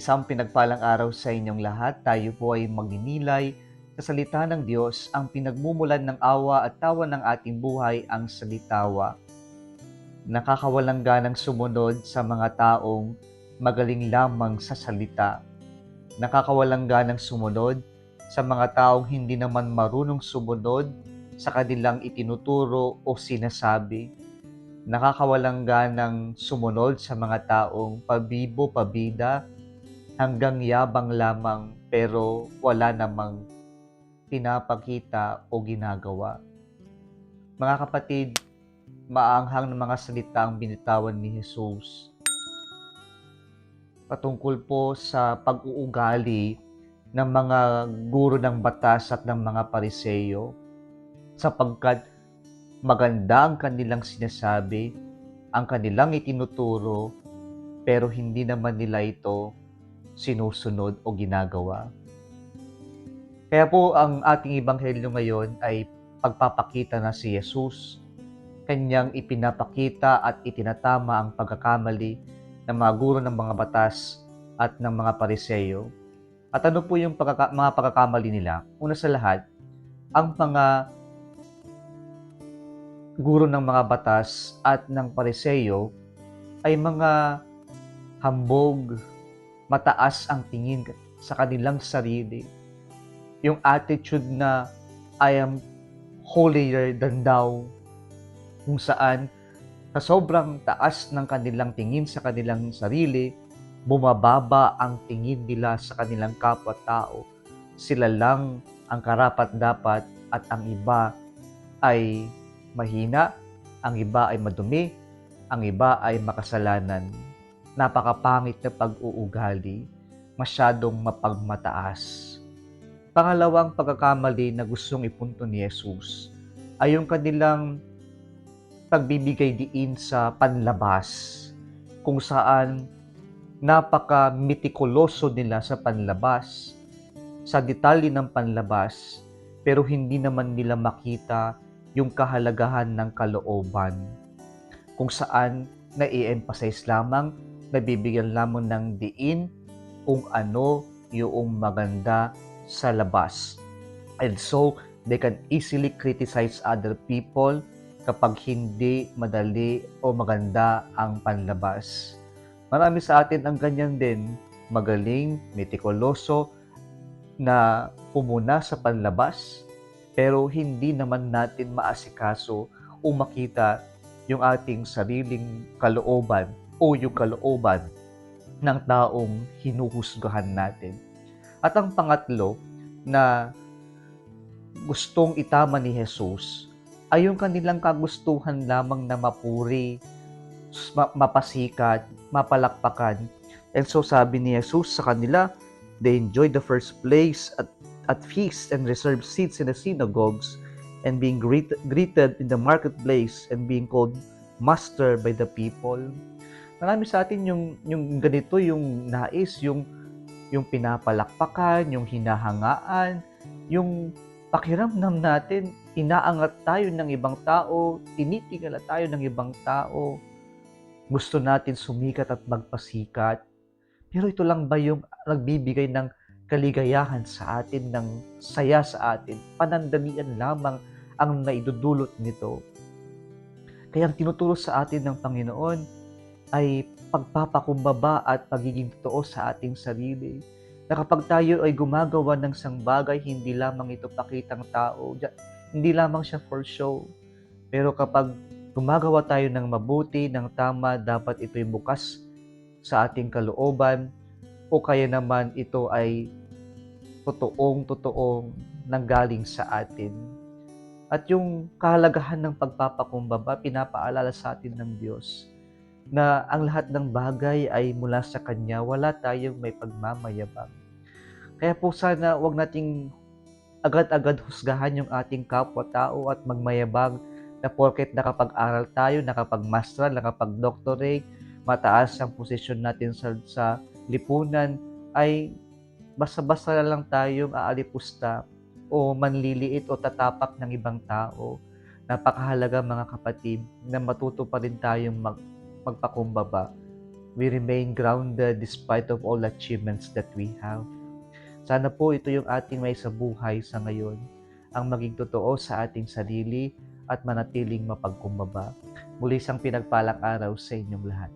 Isang pinagpalang araw sa inyong lahat. Tayo po ay magninilay sa salita ng Diyos, ang pinagmumulan ng awa at tawa ng ating buhay, ang salitawa. Nakakawalang ganang sumunod sa mga taong magaling lamang sa salita. Nakakawalang ganang sumunod sa mga taong hindi naman marunong sumunod sa kanilang itinuturo o sinasabi. Nakakawalang ganang sumunod sa mga taong pabibo-pabida, hanggang yabang lamang pero wala namang pinapakita o ginagawa. Mga kapatid, maanghang na mga salita ang binitawan ni Jesus patungkol po sa pag-uugali ng mga guro ng batas at ng mga Pariseyo, sapagkat maganda ang kanilang sinasabi, ang kanilang itinuturo, pero hindi naman nila ito sinusunod o ginagawa. Kaya po ang ating ebanghelyo ngayon ay pagpapakita na si Jesus. Kanyang ipinapakita at itinatama ang pagkakamali ng mga guro ng mga batas at ng mga Pariseyo. At ano po yung mga pagkakamali nila? Una sa lahat, ang mga guro ng mga batas at ng Pariseyo ay mga hambog, mataas ang tingin sa kanilang sarili. Yung attitude na I am holier than thou, kung saan sa sobrang taas ng kanilang tingin sa kanilang sarili, bumababa ang tingin nila sa kanilang kapwa-tao. Sila lang ang karapat-dapat at ang iba ay mahina, ang iba ay madumi, ang iba ay makasalanan. Napakapangit na pag-uugali, masyadong mapagmataas. Pangalawang pagkakamali na gustong ipunto ni Jesus ay yung kanilang pagbibigay diin sa panlabas, kung saan napaka-mitikuloso nila sa panlabas, sa detalye ng panlabas, pero hindi naman nila makita yung kahalagahan ng kalooban, kung saan nai-emphasize lamang, nabibigyan lamang ng diin kung ano yung maganda sa labas. And so, they can easily criticize other people kapag hindi madali o maganda ang panlabas. Marami sa atin ang ganyan din, magaling, metikuloso, na pumuna sa panlabas, pero hindi naman natin maasikaso o makita yung ating sariling kalooban o yung kalooban ng taong hinuhusgahan natin. At ang pangatlo na gustong itama ni Jesus ay yung kanilang kagustuhan lamang na mapuri, mapasikat, mapalakpakan. And so sabi ni Jesus sa kanila, they enjoyed the first place at feasts and reserved seats in the synagogues and being greeted in the marketplace and being called master by the people. Marami sa atin yung ganito, yung nais, yung pinapalakpakan, yung hinahangaan, yung pakiramdam natin, inaangat tayo ng ibang tao, tinitingala tayo ng ibang tao, gusto natin sumikat at magpasikat. Pero ito lang ba yung nagbibigay ng kaligayahan sa atin, ng saya sa atin? Panandalian lamang ang naidudulot nito. Kaya ang tinuturo sa atin ng Panginoon ay pagpapakumbaba at pagiging totoo sa ating sarili. Na kapag tayo ay gumagawa ng isang bagay, hindi lamang ito pakitang tao, hindi lamang siya for show. Pero kapag gumagawa tayo ng mabuti, ng tama, dapat ito'y bukas sa ating kalooban, o kaya naman ito ay totoong nanggaling sa atin. At yung kahalagahan ng pagpapakumbaba, pinapaalala sa atin ng Diyos na ang lahat ng bagay ay mula sa Kanya, wala tayong may pagmamayabang. Kaya po sana wag nating agad-agad husgahan yung ating kapwa-tao at magmayabang na porket nakapag-aral tayo, nakapag-masteral, nakapag-doctorate, mataas ang posisyon natin sa lipunan, ay basta-basta na lang tayong aalipusta o manliliit o tatapak ng ibang tao. Napakahalaga mga kapatid na matuto pa rin tayong magpakumbaba We remain grounded despite of all achievements that we have. Sana po ito yung ating may sa buhay sa ngayon, ang maging totoo sa ating sarili at manatiling mapagkumbaba. Muli isang pinagpalang araw sa inyong lahat.